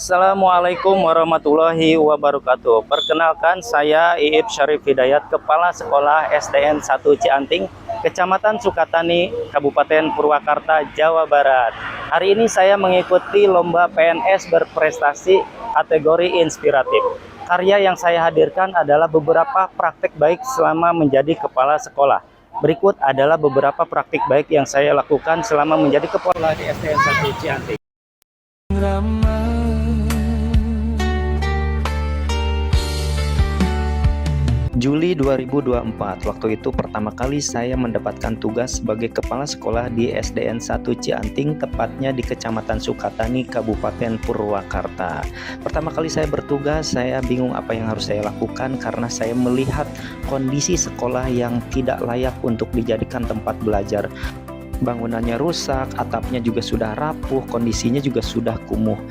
Assalamualaikum warahmatullahi wabarakatuh. Perkenalkan, saya Iib Syarif Hidayat, Kepala Sekolah SDN 1 Cianting, Kecamatan Sukatani, Kabupaten Purwakarta, Jawa Barat. Hari ini saya mengikuti lomba PNS berprestasi kategori inspiratif. Karya yang saya hadirkan adalah beberapa praktik baik selama menjadi kepala sekolah. Berikut adalah beberapa praktik baik yang saya lakukan selama menjadi kepala di SDN 1 Cianting. Juli 2024, waktu itu pertama kali saya mendapatkan tugas sebagai kepala sekolah di SDN 1 Cianting, tepatnya di Kecamatan Sukatani, Kabupaten Purwakarta. Pertama kali saya bertugas, saya bingung apa yang harus saya lakukan karena saya melihat kondisi sekolah yang tidak layak untuk dijadikan tempat belajar. Bangunannya rusak, atapnya juga sudah rapuh, kondisinya juga sudah kumuh.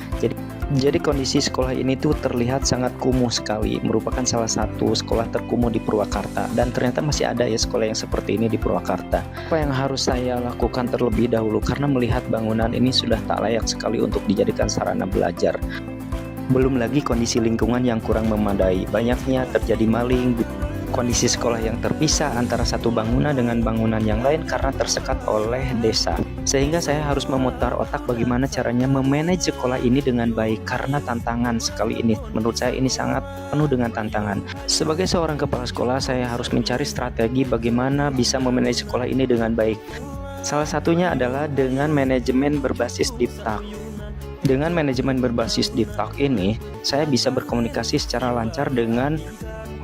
Jadi kondisi sekolah ini tuh terlihat sangat kumuh sekali, merupakan salah satu sekolah terkumuh di Purwakarta, dan ternyata masih ada ya sekolah yang seperti ini di Purwakarta. Apa yang harus saya lakukan terlebih dahulu karena melihat bangunan ini sudah tak layak sekali untuk dijadikan sarana belajar. Belum lagi kondisi lingkungan yang kurang memadai, banyaknya terjadi maling, kondisi sekolah yang terpisah antara satu bangunan dengan bangunan yang lain karena tersekat oleh desa. Sehingga saya harus memutar otak bagaimana caranya memanage sekolah ini dengan baik karena tantangan sekali ini. Menurut saya ini sangat penuh dengan tantangan. Sebagai seorang kepala sekolah, saya harus mencari strategi bagaimana bisa memanage sekolah ini dengan baik. Salah satunya adalah dengan manajemen berbasis deep talk. Dengan manajemen berbasis deep talk ini, saya bisa berkomunikasi secara lancar dengan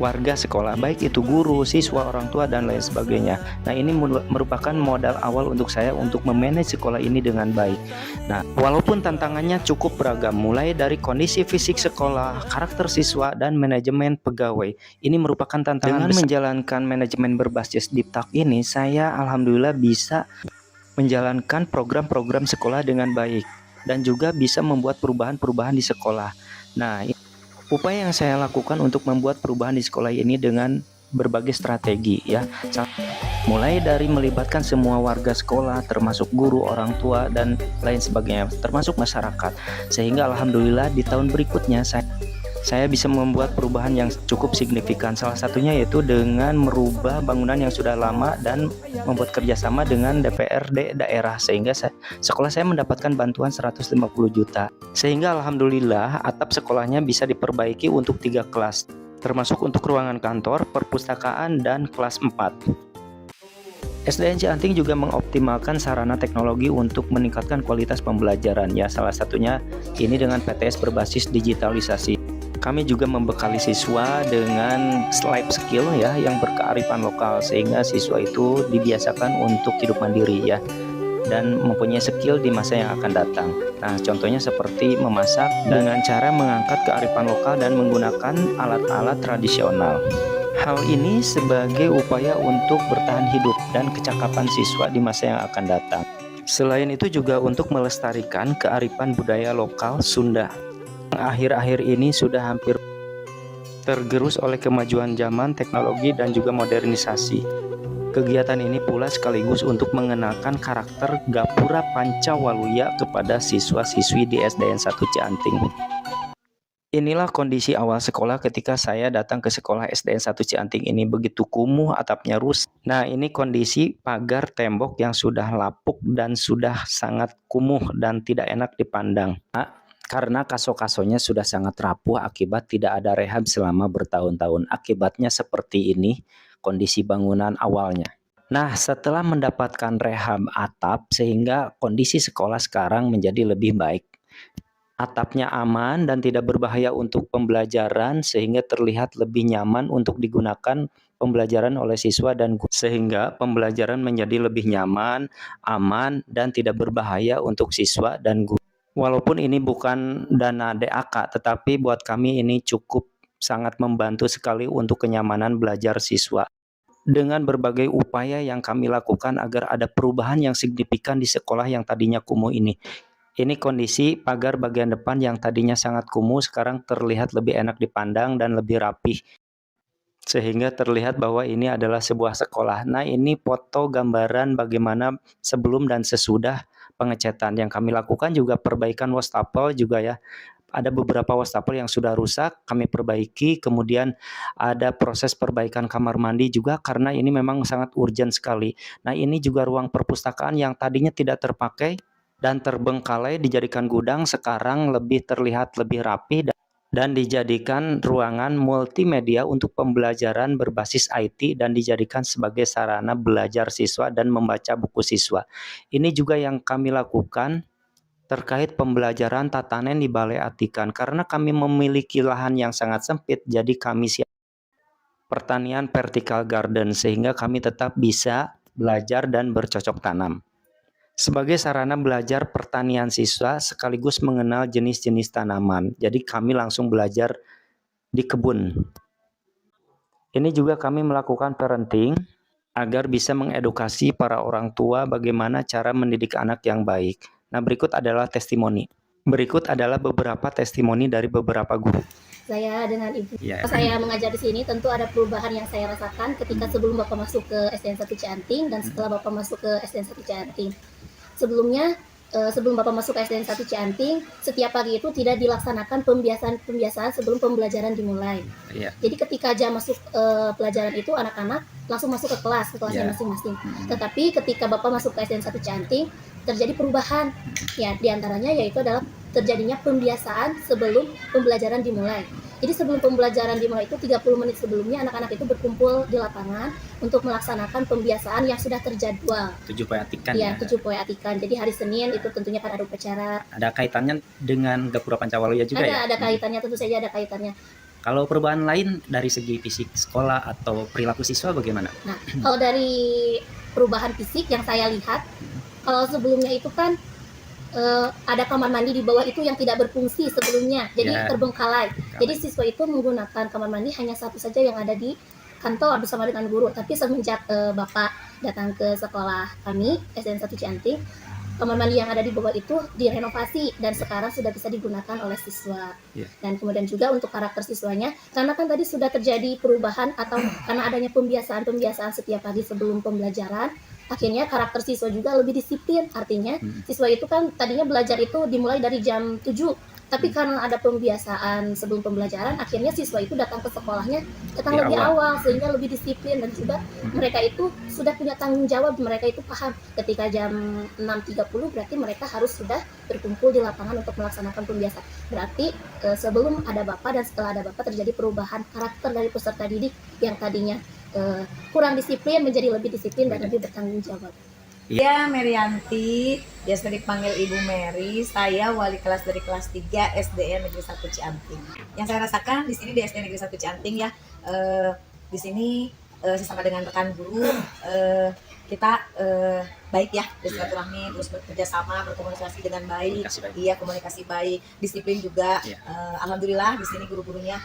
warga sekolah, baik itu guru, siswa, orang tua, dan lain sebagainya. Nah, ini merupakan modal awal untuk saya untuk memanage sekolah ini dengan baik. Nah, walaupun tantangannya cukup beragam, mulai dari kondisi fisik sekolah, karakter siswa, dan manajemen pegawai. Ini merupakan tantangan besar. Dengan menjalankan manajemen berbasis deep talk ini, saya alhamdulillah bisa menjalankan program-program sekolah dengan baik dan juga bisa membuat perubahan-perubahan di sekolah. Nah, upaya yang saya lakukan untuk membuat perubahan di sekolah ini dengan berbagai strategi ya. Mulai dari melibatkan semua warga sekolah, termasuk guru, orang tua, dan lain sebagainya, termasuk masyarakat. Sehingga alhamdulillah di tahun berikutnya saya bisa membuat perubahan yang cukup signifikan. Salah satunya yaitu dengan merubah bangunan yang sudah lama dan membuat kerjasama dengan DPRD daerah, sehingga sekolah saya mendapatkan bantuan 150 juta. Sehingga alhamdulillah atap sekolahnya bisa diperbaiki untuk 3 kelas, termasuk untuk ruangan kantor, perpustakaan, dan kelas 4. SDN Cianting juga mengoptimalkan sarana teknologi untuk meningkatkan kualitas pembelajaran ya, salah satunya ini dengan PTS berbasis digitalisasi. Kami juga membekali siswa dengan life skill ya yang berkearifan lokal, sehingga siswa itu dibiasakan untuk hidup mandiri ya dan mempunyai skill di masa yang akan datang. Nah, contohnya seperti memasak dengan cara mengangkat kearifan lokal dan menggunakan alat-alat tradisional. Hal ini sebagai upaya untuk bertahan hidup dan kecakapan siswa di masa yang akan datang. Selain itu juga untuk melestarikan kearifan budaya lokal Sunda. Akhir-akhir ini sudah hampir tergerus oleh kemajuan zaman, teknologi, dan juga modernisasi. Kegiatan ini pula sekaligus untuk mengenalkan karakter Gapura Pancawaluya kepada siswa-siswi di SDN 1 Cianting. Inilah kondisi awal sekolah ketika saya datang ke sekolah SDN 1 Cianting ini, begitu kumuh, atapnya rusak. Nah, ini kondisi pagar tembok yang sudah lapuk dan sudah sangat kumuh dan tidak enak dipandang. Karena kaso-kasonya sudah sangat rapuh akibat tidak ada rehab selama bertahun-tahun. Akibatnya seperti ini kondisi bangunan awalnya. Nah, setelah mendapatkan rehab atap sehingga kondisi sekolah sekarang menjadi lebih baik. Atapnya aman dan tidak berbahaya untuk pembelajaran sehingga terlihat lebih nyaman untuk digunakan pembelajaran oleh siswa dan guru. Sehingga pembelajaran menjadi lebih nyaman, aman, dan tidak berbahaya untuk siswa dan guru. Walaupun ini bukan dana DAK, tetapi buat kami ini cukup sangat membantu sekali untuk kenyamanan belajar siswa. Dengan berbagai upaya yang kami lakukan agar ada perubahan yang signifikan di sekolah yang tadinya kumuh ini. Ini kondisi pagar bagian depan yang tadinya sangat kumuh sekarang terlihat lebih enak dipandang dan lebih rapih. Sehingga terlihat bahwa ini adalah sebuah sekolah. Nah, ini foto gambaran bagaimana sebelum dan sesudah pengecatan. Yang kami lakukan juga perbaikan wastafel juga ya. ada beberapa wastafel yang sudah rusak, kami perbaiki, kemudian ada proses perbaikan kamar mandi juga karena ini memang sangat urgent sekali. Nah, ini juga ruang perpustakaan yang tadinya tidak terpakai dan terbengkalai dijadikan gudang, sekarang lebih terlihat lebih rapi dan dijadikan ruangan multimedia untuk pembelajaran berbasis IT dan dijadikan sebagai sarana belajar siswa dan membaca buku siswa. Ini juga yang kami lakukan terkait pembelajaran tatanen di Balai Atikan. Karena kami memiliki lahan yang sangat sempit, jadi kami siap pertanian vertical garden sehingga kami tetap bisa belajar dan bercocok tanam. Sebagai sarana belajar pertanian siswa sekaligus mengenal jenis-jenis tanaman. Jadi kami langsung belajar di kebun. Ini juga kami melakukan parenting agar bisa mengedukasi para orang tua bagaimana cara mendidik anak yang baik. Nah, berikut adalah testimoni. Berikut adalah beberapa testimoni dari beberapa guru. Saya dengan ibu. Saya mengajar di sini tentu ada perubahan yang saya rasakan ketika sebelum Bapak masuk ke SDN 1 Cianting dan setelah Bapak masuk ke SDN 1 Cianting. Sebelumnya, sebelum Bapak masuk ke SDN 1 Cianting, setiap pagi itu tidak dilaksanakan pembiasaan sebelum pembelajaran dimulai. Jadi ketika jam masuk pelajaran itu anak-anak langsung masuk ke kelasnya masing-masing. Tetapi ketika Bapak masuk ke SDN 1 Cianting, terjadi perubahan. Ya, diantaranya yaitu adalah terjadinya pembiasaan sebelum pembelajaran dimulai. Jadi sebelum pembelajaran dimulai itu 30 menit sebelumnya anak-anak itu berkumpul di lapangan untuk melaksanakan pembiasaan yang sudah terjadwal. 7 poe atikan ya? 7 poe atikan. Jadi hari Senin itu tentunya kan ada upacara. Ada kaitannya dengan Gapura Pancawalaya juga ya? Ada kaitannya, tentu saja ada kaitannya. Kalau perubahan lain dari segi fisik sekolah atau perilaku siswa bagaimana? Nah, kalau dari perubahan fisik yang saya lihat, kalau sebelumnya itu kan ada kamar mandi di bawah itu yang tidak berfungsi sebelumnya, jadi terbengkalai. Jadi siswa itu menggunakan kamar mandi hanya satu saja yang ada di kantor bersama dengan guru. Tapi semenjak Bapak datang ke sekolah kami SDN 1 Cianting, kamar mandi yang ada di bawah itu direnovasi dan sekarang sudah bisa digunakan oleh siswa. Dan kemudian juga untuk karakter siswanya, karena kan tadi sudah terjadi perubahan atau karena adanya pembiasaan setiap pagi sebelum pembelajaran, akhirnya karakter siswa juga lebih disiplin. Artinya siswa itu kan tadinya belajar itu dimulai dari jam 7, tapi karena ada pembiasaan sebelum pembelajaran, akhirnya siswa itu datang ke sekolahnya lebih awal sehingga lebih disiplin. Dan juga mereka itu sudah punya tanggung jawab, mereka itu paham ketika jam 6.30 berarti mereka harus sudah berkumpul di lapangan untuk melaksanakan pembiasaan. Berarti sebelum ada Bapak dan setelah ada Bapak terjadi perubahan karakter dari peserta didik yang tadinya kurang disiplin menjadi lebih disiplin dan lebih bertanggung jawab. Ya, Merianti, biasa dipanggil Ibu Mary. Saya wali kelas dari kelas 3 SDN Negeri 1 Cianting. Yang saya rasakan di sini di SDN Negeri 1 Cianting ya, di sini sesama dengan rekan guru kita baik ya, bersilaturahmi, terus bekerja sama, berkomunikasi dengan baik. Iya, komunikasi baik, disiplin juga. Alhamdulillah di sini guru-gurunya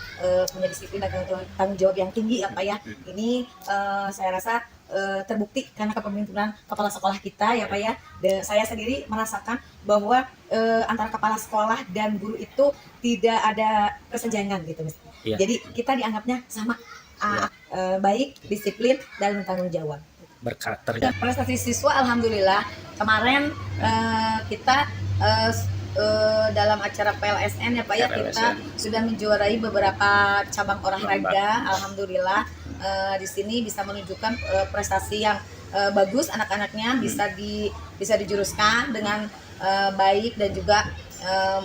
punya disiplin dan tanggung jawab yang tinggi ya Pak ya. Ini saya rasa terbukti karena kepemimpinan kepala sekolah kita ya Pak ya. Saya sendiri merasakan bahwa antara kepala sekolah dan guru itu tidak ada kesenjangan gitu. Jadi kita dianggapnya sama, baik, disiplin dan bertanggung jawab. Berkarakter. Dan prestasi siswa alhamdulillah kemarin kita dalam acara PLSN ya Pak ya, kita sudah menjuarai beberapa cabang olahraga. Alhamdulillah di sini bisa menunjukkan prestasi yang bagus, anak-anaknya bisa dijuruskan dengan baik dan juga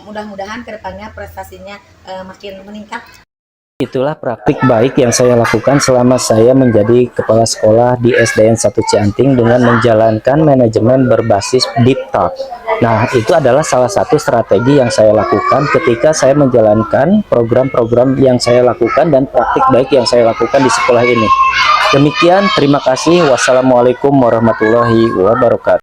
mudah-mudahan kedepannya prestasinya makin meningkat. Itulah praktik baik yang saya lakukan selama saya menjadi kepala sekolah di SDN 1 Cianting dengan menjalankan manajemen berbasis Deep Talk. Nah, itu adalah salah satu strategi yang saya lakukan ketika saya menjalankan program-program yang saya lakukan dan praktik baik yang saya lakukan di sekolah ini. Demikian, terima kasih. Wassalamualaikum warahmatullahi wabarakatuh.